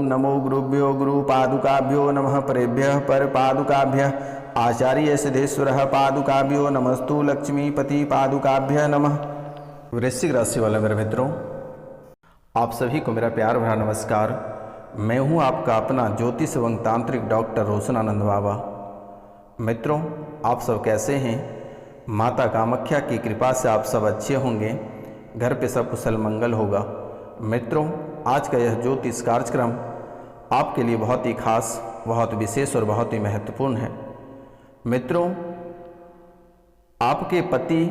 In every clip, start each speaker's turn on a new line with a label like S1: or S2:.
S1: नमो गुरुभ्यो गुरुपादुकाभ्यो नमः परेभ्यः परपादुकाभ्यः आचार्य सिद्धेश्वरः पादुकाभ्यो नमस्तु लक्ष्मीपति पादुकाभ्यः नमः। वृश्चिक राशि वाले मेरे मित्रों, आप सभी को मेरा प्यार भरा नमस्कार। मैं हूं आपका अपना ज्योतिष एवं तांत्रिक डॉक्टर रोशनानंद बाबा। मित्रों, आप सब कैसे हैं? माता कामाख्या की कृपा से आप सब अच्छे होंगे, घर पे सब कुशल मंगल होगा। मित्रों, आज का यह ज्योतिष कार्यक्रम आपके लिए बहुत ही खास, बहुत विशेष और बहुत ही महत्वपूर्ण है। मित्रों, आपके पति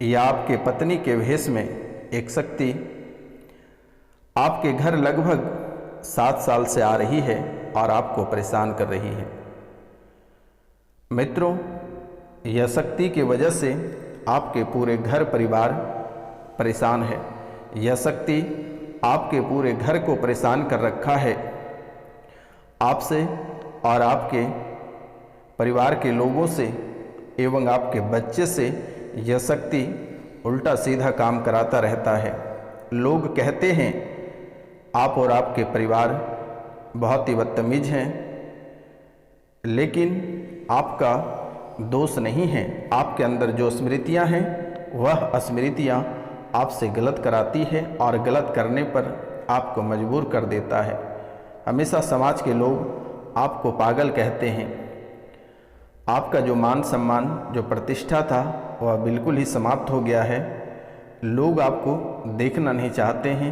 S1: या आपके पत्नी के भेष में एक शक्ति आपके घर लगभग 7 साल से आ रही है और आपको परेशान कर रही है। मित्रों, यह शक्ति की वजह से आपके पूरे घर परिवार परेशान है। यह शक्ति आपके पूरे घर को परेशान कर रखा है। आपसे और आपके परिवार के लोगों से एवं आपके बच्चे से यह शक्ति उल्टा सीधा काम कराता रहता है। लोग कहते हैं आप और आपके परिवार बहुत ही बदतमीज हैं, लेकिन आपका दोष नहीं है। आपके अंदर जो स्मृतियां हैं वह स्मृतियां आपसे गलत कराती है और गलत करने पर आपको मजबूर कर देता है। हमेशा समाज के लोग आपको पागल कहते हैं। आपका जो मान सम्मान, जो प्रतिष्ठा था वह बिल्कुल ही समाप्त हो गया है। लोग आपको देखना नहीं चाहते हैं।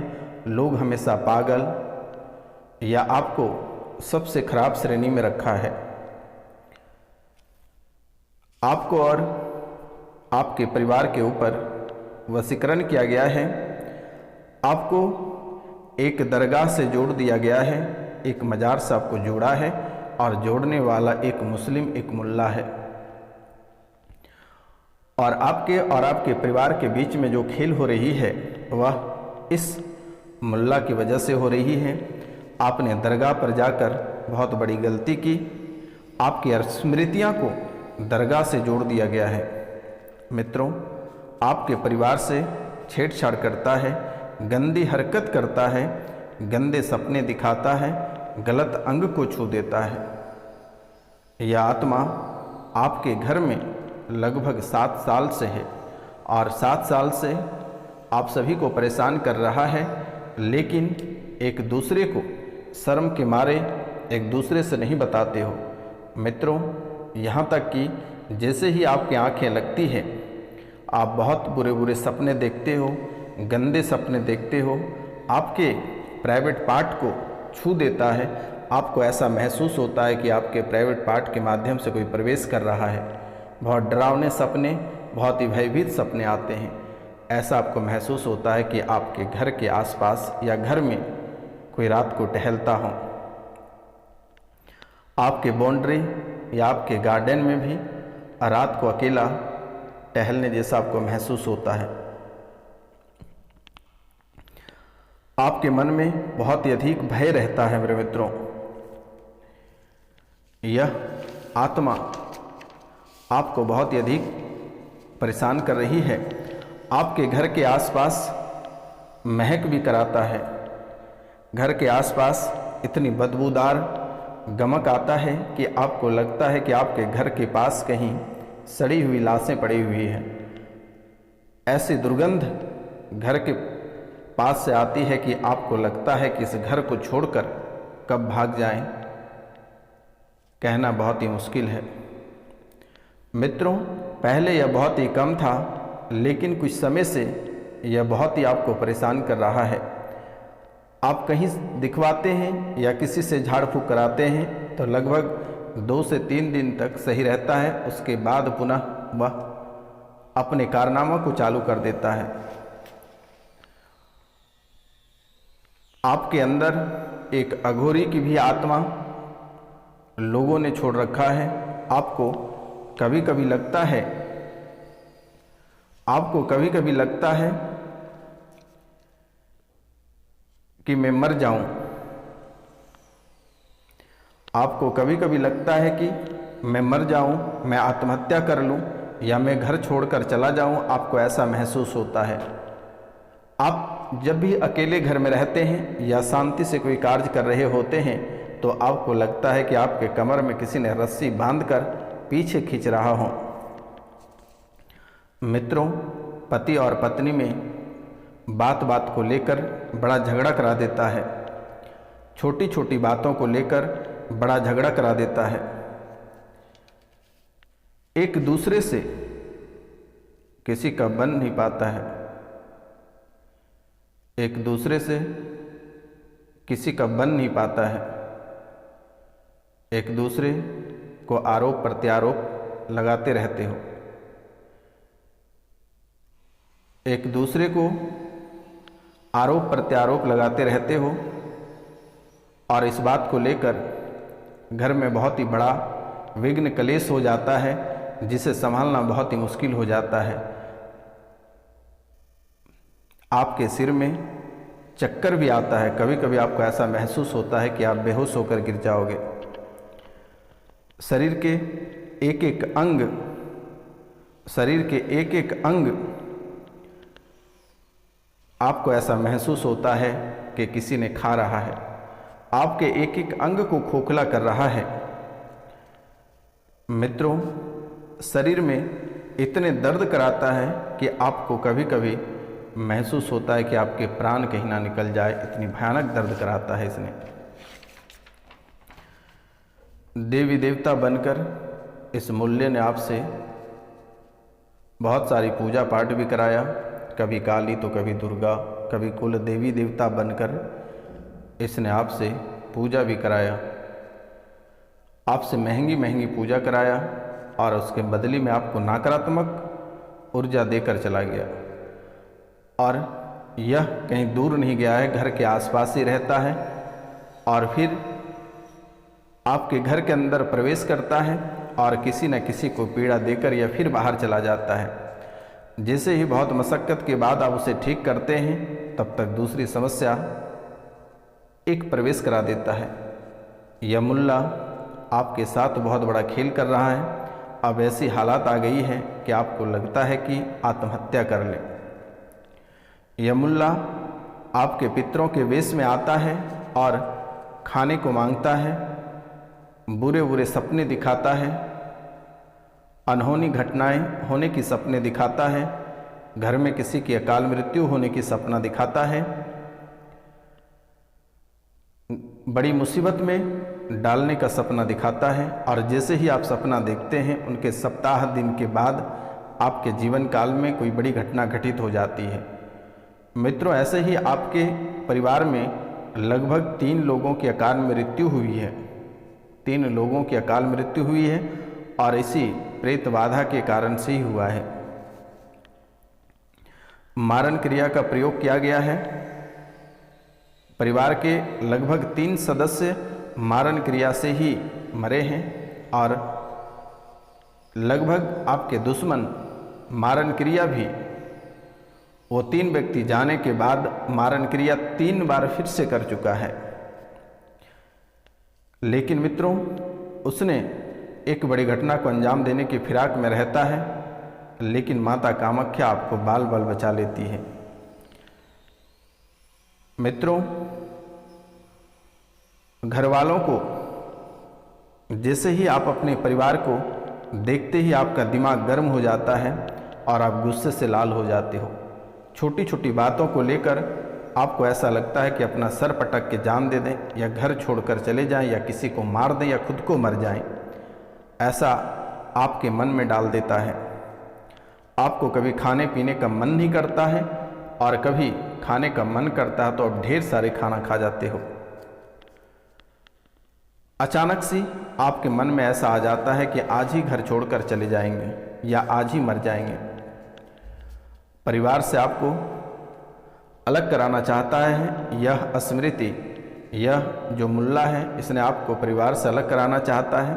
S1: लोग हमेशा पागल या आपको सबसे खराब श्रेणी में रखा है। आपको और आपके परिवार के ऊपर वशीकरण किया गया है। आपको एक दरगाह से जोड़ दिया गया है, एक मजार से आपको जोड़ा है और जोड़ने वाला एक मुस्लिम, एक मुल्ला है। और आपके परिवार के बीच में जो खेल हो रही है वह इस मुल्ला की वजह से हो रही है। आपने दरगाह पर जाकर बहुत बड़ी गलती की। आपकी स्मृतियां को दरगाह से जोड़ दिया गया है। मित्रों, आपके परिवार से छेड़छाड़ करता है, गंदी हरकत करता है, गंदे सपने दिखाता है, गलत अंग को छू देता है। यह आत्मा आपके घर में लगभग 7 साल से है और 7 साल से आप सभी को परेशान कर रहा है, लेकिन एक दूसरे को शर्म के मारे एक दूसरे से नहीं बताते हो। मित्रों, यहाँ तक कि जैसे ही आपकी आंखें लगती है आप बहुत बुरे बुरे सपने देखते हो, गंदे सपने देखते हो। आपके प्राइवेट पार्ट को छू देता है। आपको ऐसा महसूस होता है कि आपके प्राइवेट पार्ट के माध्यम से कोई प्रवेश कर रहा है। बहुत डरावने सपने, बहुत ही भयभीत सपने आते हैं। ऐसा आपको महसूस होता है कि आपके घर के आसपास या घर में कोई रात को टहलता हो। आपके बाउंड्री या आपके गार्डन में भी रात को अकेला टहलने जैसा आपको महसूस होता है। आपके मन में बहुत ही अधिक भय रहता है। मेरे मित्रों, यह आत्मा आपको बहुत ही अधिक परेशान कर रही है। आपके घर के आसपास महक भी कराता है। घर के आसपास इतनी बदबूदार गमक आता है कि आपको लगता है कि आपके घर के पास कहीं सड़ी हुई लाशें पड़ी हुई हैं। ऐसी दुर्गंध घर के पास से आती है कि आपको लगता है कि इस घर को छोड़कर कब भाग जाएं, कहना बहुत ही मुश्किल है। मित्रों, पहले यह बहुत ही कम था, लेकिन कुछ समय से यह बहुत ही आपको परेशान कर रहा है। आप कहीं दिखवाते हैं या किसी से झाड़ फूँक कराते हैं तो लगभग 2 से 3 दिन तक सही रहता है। उसके बाद पुनः वह अपने कारनामा को चालू कर देता है। आपके अंदर एक अघोरी की भी आत्मा लोगों ने छोड़ रखा है। आपको कभी कभी लगता है कि मैं मर जाऊं। आपको कभी कभी लगता है कि मैं मर जाऊं, मैं आत्महत्या कर लूं या मैं घर छोड़कर चला जाऊं। आपको ऐसा महसूस होता है। आप जब भी अकेले घर में रहते हैं या शांति से कोई कार्य कर रहे होते हैं तो आपको लगता है कि आपके कमर में किसी ने रस्सी बांधकर पीछे खींच रहा हो। मित्रों, पति और पत्नी में बात बात को लेकर बड़ा झगड़ा करा देता है, छोटी छोटी बातों को लेकर बड़ा झगड़ा करा देता है। एक दूसरे से किसी का बन नहीं पाता है, एक दूसरे से किसी का बन नहीं पाता है, एक दूसरे को आरोप प्रत्यारोप लगाते रहते हो, एक दूसरे को आरोप प्रत्यारोप लगाते रहते हो और इस बात को लेकर घर में बहुत ही बड़ा विघ्न कलेश हो जाता है, जिसे संभालना बहुत ही मुश्किल हो जाता है। आपके सिर में चक्कर भी आता है, कभी कभी आपको ऐसा महसूस होता है कि आप बेहोश होकर गिर जाओगे। शरीर के एक एक अंग आपको ऐसा महसूस होता है कि किसी ने खा रहा है, आपके एक एक अंग को खोखला कर रहा है। मित्रों, शरीर में इतने दर्द कराता है कि आपको कभी कभी महसूस होता है कि आपके प्राण कहीं ना निकल जाए, इतनी भयानक दर्द कराता है इसने। देवी देवता बनकर इस मूल्य ने आपसे बहुत सारी पूजा पाठ भी कराया, कभी काली तो कभी दुर्गा, कभी कुल देवी देवता बनकर इसने आपसे पूजा भी कराया, आपसे महंगी महंगी पूजा कराया और उसके बदले में आपको नकारात्मक ऊर्जा देकर चला गया। और यह कहीं दूर नहीं गया है, घर के आसपास ही रहता है और फिर आपके घर के अंदर प्रवेश करता है और किसी न किसी को पीड़ा देकर या फिर बाहर चला जाता है। जैसे ही बहुत मशक्क़त के बाद आप उसे ठीक करते हैं, तब तक दूसरी समस्या एक प्रवेश करा देता है। यह मुल्ला आपके साथ बहुत बड़ा खेल कर रहा है। अब ऐसी हालात आ गई है कि आपको लगता है कि आत्महत्या कर लें। यह मुल्ला आपके पितरों के वेश में आता है और खाने को मांगता है, बुरे बुरे सपने दिखाता है, अनहोनी घटनाएं होने की सपने दिखाता है, घर में किसी की अकाल मृत्यु होने की सपना दिखाता है, बड़ी मुसीबत में डालने का सपना दिखाता है। और जैसे ही आप सपना देखते हैं, उनके सप्ताह दिन के बाद आपके जीवन काल में कोई बड़ी घटना घटित हो जाती है। मित्रों, ऐसे ही आपके परिवार में लगभग 3 लोगों की अकाल मृत्यु हुई है, 3 लोगों की अकाल मृत्यु हुई है और इसी प्रेत बाधा के कारण से ही हुआ है। मारण क्रिया का प्रयोग किया गया है। परिवार के लगभग 3 सदस्य मारण क्रिया से ही मरे हैं और लगभग आपके दुश्मन मारण क्रिया भी वो 3 व्यक्ति जाने के बाद मारण क्रिया 3 बार फिर से कर चुका है। लेकिन मित्रों, उसने एक बड़ी घटना को अंजाम देने की फिराक में रहता है, लेकिन माता कामाख्या आपको बाल बाल बचा लेती है। मित्रों, घर वालों को जैसे ही आप अपने परिवार को देखते ही आपका दिमाग गर्म हो जाता है और आप गुस्से से लाल हो जाते हो। छोटी छोटी बातों को लेकर आपको ऐसा लगता है कि अपना सर पटक के जान दे दें या घर छोड़कर चले जाएं या किसी को मार दें या खुद को मर जाएं, ऐसा आपके मन में डाल देता है। आपको कभी खाने पीने का मन नहीं करता है और कभी खाने का मन करता है तो आप ढेर सारे खाना खा जाते हो। अचानक से आपके मन में ऐसा आ जाता है कि आज ही घर छोड़कर चले जाएंगे या आज ही मर जाएंगे। परिवार से आपको अलग कराना चाहता है यह स्मृति, यह जो मुल्ला है इसने आपको परिवार से अलग कराना चाहता है।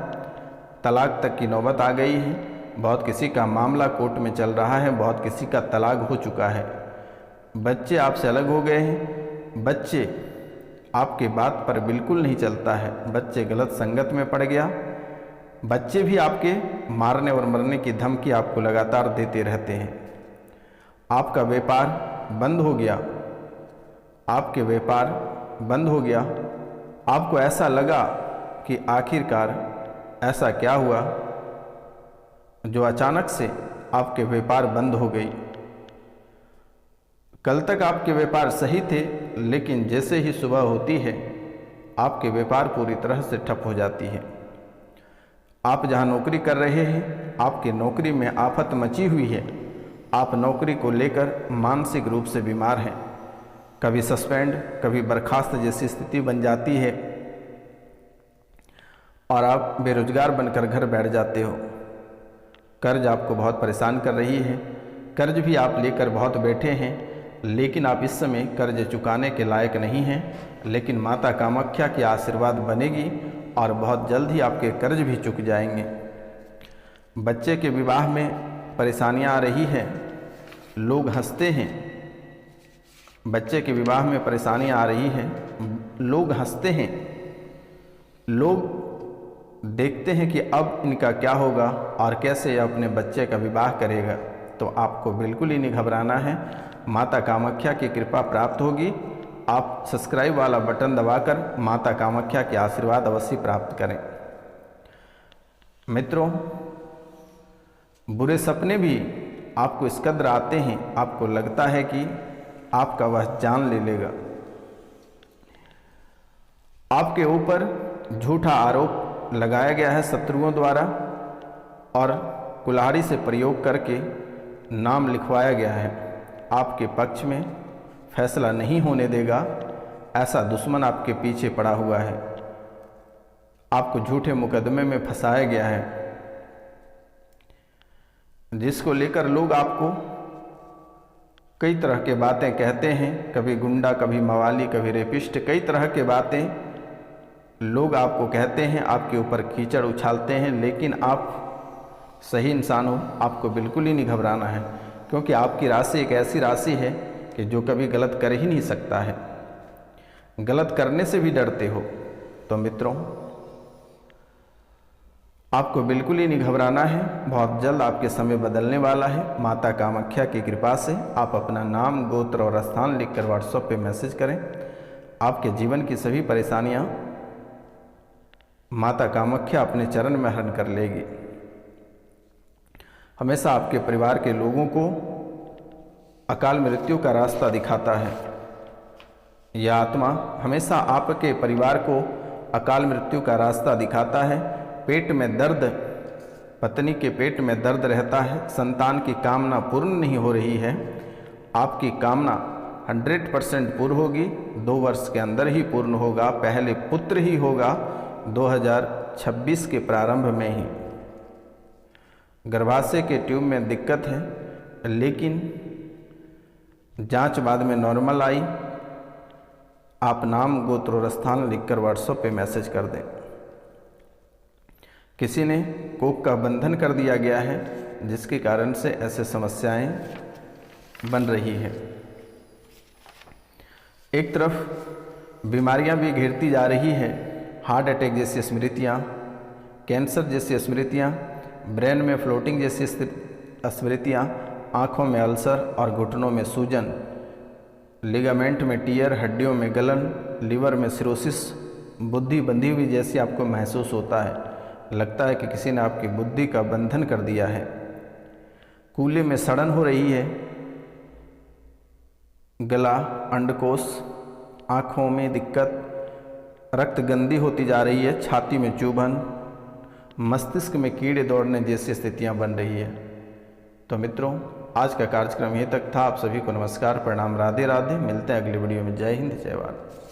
S1: तलाक तक की नौबत आ गई है। बहुत किसी का मामला कोर्ट में चल रहा है, बहुत किसी का तलाक हो चुका है। बच्चे आपसे अलग हो गए हैं। बच्चे आपके बात पर बिल्कुल नहीं चलता है, बच्चे गलत संगत में पड़ गया। बच्चे भी आपके मारने और मरने की धमकी आपको लगातार देते रहते हैं। आपका व्यापार बंद हो गया, आपके व्यापार बंद हो गया। आपको ऐसा लगा कि आखिरकार ऐसा क्या हुआ जो अचानक से आपके व्यापार बंद हो गई। कल तक आपके व्यापार सही थे, लेकिन जैसे ही सुबह होती है आपके व्यापार पूरी तरह से ठप हो जाती है। आप जहां नौकरी कर रहे हैं, आपकी नौकरी में आफत मची हुई है। आप नौकरी को लेकर मानसिक रूप से बीमार हैं। कभी सस्पेंड, कभी बर्खास्त जैसी स्थिति बन जाती है और आप बेरोजगार बनकर घर बैठ जाते हो। कर्ज आपको बहुत परेशान कर रही है। कर्ज भी आप लेकर बहुत बैठे हैं, लेकिन आप इस समय कर्ज चुकाने के लायक नहीं हैं। लेकिन माता कामाख्या की आशीर्वाद बनेगी और बहुत जल्द ही आपके कर्ज भी चुक जाएंगे। बच्चे के विवाह में परेशानियां आ रही हैं, लोग हंसते हैं। बच्चे के विवाह में परेशानियां आ रही हैं, लोग हंसते हैं। लोग देखते हैं कि अब इनका क्या होगा और कैसे यह अपने बच्चे का विवाह करेगा। तो आपको बिल्कुल ही नहीं घबराना है, माता कामाख्या की कृपा प्राप्त होगी। आप सब्सक्राइब वाला बटन दबाकर माता कामाख्या के आशीर्वाद अवश्य प्राप्त करें। मित्रों, बुरे सपने भी आपको इस कदर आते हैं, आपको लगता है कि आपका वह जान ले लेगा। आपके ऊपर झूठा आरोप लगाया गया है शत्रुओं द्वारा और कुल्हाड़ी से प्रयोग करके नाम लिखवाया गया है। आपके पक्ष में फैसला नहीं होने देगा, ऐसा दुश्मन आपके पीछे पड़ा हुआ है। आपको झूठे मुकदमे में फंसाया गया है, जिसको लेकर लोग आपको कई तरह के बातें कहते हैं। कभी गुंडा, कभी मवाली, कभी रेपिस्ट, कई तरह के बातें लोग आपको कहते हैं, आपके ऊपर कीचड़ उछालते हैं। लेकिन आप सही इंसान हो, आपको बिल्कुल ही नहीं घबराना है, क्योंकि आपकी राशि एक ऐसी राशि है कि जो कभी गलत कर ही नहीं सकता है। गलत करने से भी डरते हो। तो मित्रों, आपको बिल्कुल ही नहीं घबराना है। बहुत जल्द आपके समय बदलने वाला है। माता कामाख्या की कृपा से आप अपना नाम, गोत्र और स्थान लिखकर व्हाट्सएप पे मैसेज करें। आपके जीवन की सभी परेशानियां माता कामाख्या अपने चरण में हरण कर लेगी। हमेशा आपके परिवार के लोगों को अकाल मृत्यु का रास्ता दिखाता है। यह आत्मा हमेशा आपके परिवार को अकाल मृत्यु का रास्ता दिखाता है। पेट में दर्द, पत्नी के पेट में दर्द रहता है, संतान की कामना पूर्ण नहीं हो रही है। आपकी कामना 100% पूर्ण होगी, 2 वर्ष के अंदर ही पूर्ण होगा। पहले पुत्र ही होगा 2026 के प्रारंभ में ही। गर्भाशय के ट्यूब में दिक्कत है, लेकिन जांच बाद में नॉर्मल आई। आप नाम, गोत्र और स्थान लिखकर व्हाट्सएप पे मैसेज कर दें। किसी ने कोख का बंधन कर दिया गया है, जिसके कारण से ऐसे समस्याएं बन रही है। एक तरफ बीमारियां भी घिरती जा रही है, हार्ट अटैक जैसी स्मृतियाँ, कैंसर जैसी स्मृतियाँ, ब्रेन में फ्लोटिंग जैसी स्मृतियाँ, आँखों में अल्सर और घुटनों में सूजन, लिगामेंट में टीयर, हड्डियों में गलन, लीवर में सिरोसिस, बुद्धि बंधी हुई जैसी आपको महसूस होता है। लगता है कि किसी ने आपकी बुद्धि का बंधन कर दिया है। कूल्हे में सड़न हो रही है, गला, अंडकोश, आँखों में दिक्कत, रक्त गंदी होती जा रही है, छाती में चुभन, मस्तिष्क में कीड़े दौड़ने जैसी स्थितियां बन रही है। तो मित्रों, आज का कार्यक्रम यहीं तक था। आप सभी को नमस्कार, प्रणाम, राधे राधे। मिलते हैं अगली वीडियो में। जय हिंद, जय भारत।